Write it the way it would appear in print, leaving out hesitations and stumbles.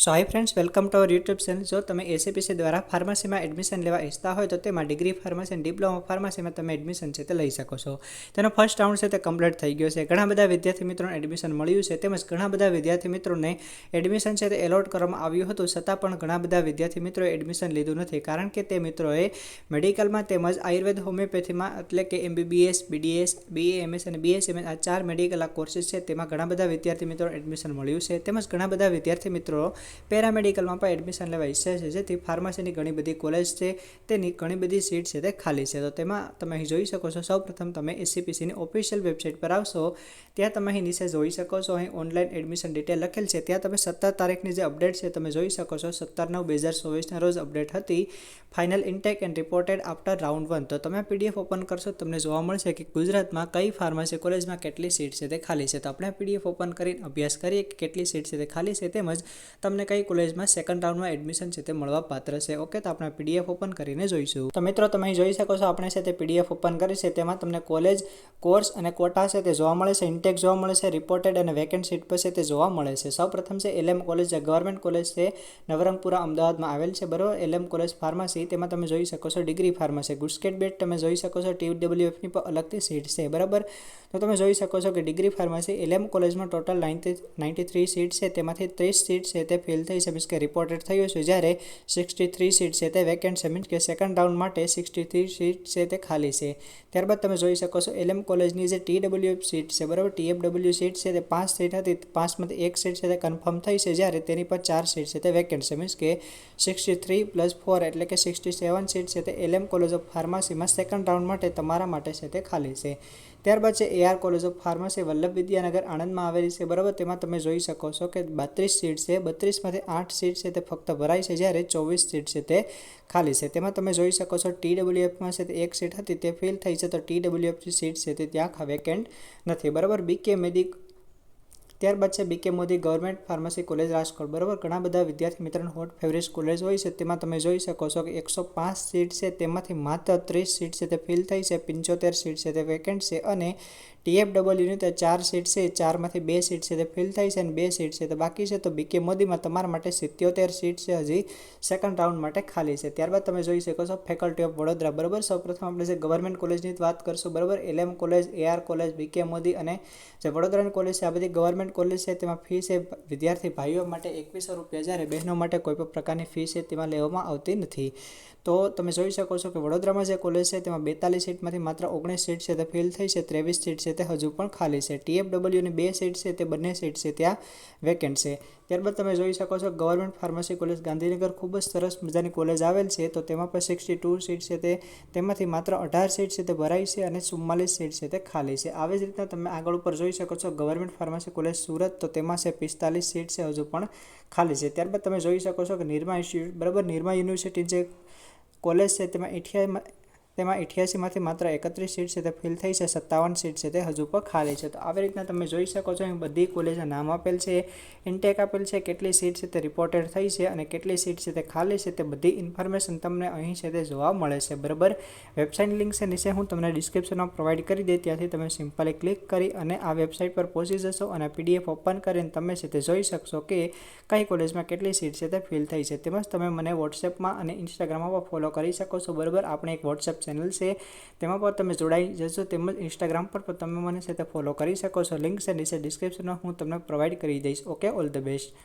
So hi friends welcome to our YouTube channel. जो તમે ACPC દ્વારા ફાર્મસીમાં એડમિશન લેવા ઈચ્છતા હોય તો તેમાં ડિગ્રી ફાર્મસી અને ડિપ્લોમા ફાર્મસીમાં તમે એડમિશન છે તે લઈ શકો છો। તેનો ફર્સ્ટ રાઉન્ડ છે તે કમ્પ્લીટ થઈ ગયો છે। ઘણા બધા વિદ્યાર્થી મિત્રોને એડમિશન મળ્યું છે તેમજ ઘણા બધા વિદ્યાર્થી મિત્રોને એડમિશન છે તે એલોટ કરવામાં આવ્યું હતું, છતાં પણ ઘણા બધા વિદ્યાર્થી મિત્રોએ એડમિશન લીધું નથી, કારણ કે તે મિત્રોએ મેડિકલમાં તેમજ આયુર્વેદ હોમિયોપેથીમાં એટલે કે એમબીબીએસ, બીડીએસ, બીએએમએસ અને બીએસએમએસ આ 4 મેડિકલ કોર્સીસ છે તેમાં ઘણા બધા વિદ્યાર્થી મિત્રોને એડમિશન મળ્યું છે। તેમજ ઘણા બધા વિદ્યાર્થી મિત્રો પેરામેડિકલમાં પણ એડમિશન લેવા ઈચ્છે છે, જેથી ફાર્મસીની ઘણી બધી કોલેજ છે તેની ઘણી બધી સીટ છે તે ખાલી છે। તો તેમાં તમે અહીં જોઈ શકો છો, સૌપ્રથમ તમે એસીપીસીની ઓફિશિયલ વેબસાઇટ પર આવશો, ત્યાં તમે અહીં નીચે જોઈ શકો છો, અહીં ઓનલાઈન એડમિશન ડિટેલ લખેલ છે, ત્યાં તમે 17 તારીખની જે અપડેટ છે તમે જોઈ શકો છો। 17/9/2024ના રોજ અપડેટ હતી, final intake and reported after round 1। તો તમે પીડીએફ ઓપન કરશો તમને જોવા મળશે કે ગુજરાતમાં કઈ ફાર્મસી કોલેજમાં કેટલી સીટ છે તે ખાલી છે। તો આપણે પીડીએફ ઓપન કરીને અભ્યાસ કરીએ કે કેટલી સીટ છે તે ખાલી છે, તેમજ તમને કઈ કોલેજમાં સેકન્ડ રાઉન્ડમાં એડમિશન છે તે મળવા પાત્ર છે। ઓકે, તો આપણે પીડીએફ ઓપન કરીને જોઈશું। તો મિત્રો તમે અહીં જોઈ શકો છો, આપણે છે તે પીડીએફ ઓપન કરી છે, તેમાં તમને કોલેજ, કોર્સ અને કોટા છે તે જોવા મળે છે, ઇન્ટેક જોવા મળે છે, રિપોર્ટેડ અને વેકેન્ટ સીટ પર છે તે જોવા મળે છે। સૌપ્રથમ છે એલએમ કોલેજ, જે ગવર્મેન્ટ કોલેજ છે, નવરંગપુરા અમદાવાદમાં આવેલ છે, બરોબર। એલએમ કોલેજ ફાર્મસી, તેમાં તમે જોઈ શકો છો ડિગ્રી ફાર્મસી, ગુસ્કેટ બેટ તમે જોઈ શકો છો, TWFની પણ અલગથી સીટ છે, બરાબર। તો તમે જોઈ શકો છો કે ડિગ્રી ફાર્મસી એલએમ કોલેજમાં ટોટલ 93 સીટ છે, તેમાંથી 30 સીટ છે તે ફિલ થઈ છે, મીન્સ કે રિપોર્ટેડ થયું છે, જ્યારે 63 સીટ છે તે વેકેન્ટ છે, મીન્સ કે સેકન્ડ રાઉન્ડ માટે 63 સીટ છે તે ખાલી છે। ત્યારબાદ તમે જોઈ શકો છો એલએમ કોલેજની જે TWF સીટ છે, બરાબર, TFW સીટ છે તે 5 સીટ હતી, 5માંથી 1 સીટ છે તે કન્ફર્મ થઈ છે, જ્યારે તેની પર 4 સીટ છે તે વેકેન્ટ છે, મીન્સ કે 63 + 4 એટલે કે 67 સીટ છે તે એલએમ કોલેજ ઓફ ફાર્મસીમાં સેકન્ડ રાઉન્ડ માટે તમારા માટે છે તે ખાલી છે। ત્યારબાદ છે AR college of pharmacy, Vallabh Vidyanagar આણંદમાં આવેલી છે, બરાબર। તેમાં તમે જોઈ શકો છો કે 32 સીટ છે, 32માંથી 8 સીટ છે તે ફક્ત ભરાઈ છે, જ્યારે 24 સીટ છે તે ખાલી છે। તેમાં તમે જોઈ શકો છો TWFમાં છે તે 1 સીટ હતી તે ફિલ થઈ છે, તો TWF સીટ છે તે ત્યાં વેકેન્ટ નથી, બરાબર। બીકે મેડિક, ત્યારબાદ છે BK Modi government pharmacy college Rajkot, બરાબર। ઘણા બધા વિદ્યાર્થી મિત્રોને હોટ ફેવરેટ કોલેજ હોય છે, તેમાં તમે જોઈ શકો છો કે 105 સીટ છે, તેમાંથી માત્ર 30 સીટ છે તે ફિલ થઈ છે, 75 સીટ છે તે વેકેન્ટ છે, અને TFWની તે 4 સીટ છે, 4માંથી 2 સીટ છે તે ફિલ થઈ છે અને 2 સીટ છે તે બાકી છે। તો બીકે મોદીમાં તમારા માટે 77 સીટ છે હજી સેકન્ડ રાઉન્ડ માટે ખાલી છે। ત્યારબાદ તમે જોઈ શકો છો ફેકલ્ટી ઓફ વડોદરા, બરાબર। સૌપ્રથમ આપણે જે ગવર્મેન્ટ કોલેજની વાત કરશું, બરાબર, એલએમ કોલેજ, એઆર કોલેજ, બીકે મોદી અને જે વડોદરાની કોલેજ છે, આ બધી ગવર્મેન્ટ કોલેજ છે, તેમાં ફી છે વિદ્યાર્થી ભાઈઓ માટે 2100 રૂપિયા, જ્યારે બહેનો માટે કોઈ પણ પ્રકારની ફી છે તેમાં લેવામાં આવતી નથી। તો તમે જોઈ શકો છો કે વડોદરામાં જે કોલેજ છે તેમાં 42 સીટમાંથી માત્ર 19 સીટ છે તે ફિલ થઈ છે, 23 સીટ છે તે હજુ પણ ખાલી છે। TFWની 2 સીટ છે તે બંને સીટ છે ત્યાં વેકેન્ટ છે। ત્યારબાદ તમે જોઈ શકો છો ગવર્મેન્ટ ફાર્મસી કોલેજ ગાંધીનગર, ખૂબ જ સરસ મજાની કોલેજ આવેલ છે, તો તેમાં પણ 62 સીટ છે તેમાંથી માત્ર 18 સીટ છે તે ભરાઈ છે અને 44 સીટ છે તે ખાલી છે। આવી જ રીતના તમે આગળ ઉપર જોઈ શકો છો ગવર્મેન્ટ ફાર્મસી કોલેજ સુરત, તો તેમાં છે 45 સીટ છે હજુ પણ ખાલી છે। ત્યારબાદ તમે જોઈ શકો છો કે નિરમા ઇન્સ્ટિટ્યૂટ, બરાબર, નિરમા યુનિવર્સિટી જે કોલેજ છે તેમાં 88માંથી માત્ર 31 સીટ છે તે ફિલ થઈ છે, 57 સીટ છે તે હજુ પણ ખાલી છે। તો આવી રીતના તમે જોઈ શકો છો અહીં બધી કોલેજના નામ આપેલ છે, ઇન્ટેક આપેલ છે, કેટલી સીટ છે તે રિપોર્ટેડ થઈ છે અને કેટલી સીટ છે તે ખાલી છે, તે બધી ઇન્ફોર્મેશન તમને અહીં છે તે જોવા મળે છે, બરાબર। વેબસાઇટની લિંક છે નીચે હું તમને ડિસ્ક્રિપ્શનમાં પ્રોવાઈડ કરી દઈ, ત્યાંથી તમે સિમ્પલી ક્લિક કરી અને આ વેબસાઇટ પર પહોંચી જશો અને પીડીએફ ઓપન કરીને તમે છે તે જોઈ શકશો કે કઈ કોલેજમાં કેટલી સીટ છે તે ફિલ થઈ છે। તેમજ તમે મને વોટ્સએપમાં અને ઇન્સ્ટાગ્રામમાં પણ ફોલો કરી શકો છો, બરાબર। આપણે એક વોટ્સએપ ચેનલ છે, તેમાં પણ તમે જોડાઈ જશો, તેમજ ઇન્સ્ટાગ્રામ પર પણ તમે મને છે તે ફોલો કરી શકો છો। લિંક છે નીચે ડિસ્ક્રિપ્શનમાં હું તમને પ્રોવાઈડ કરી દઈશ। Okay, all the best.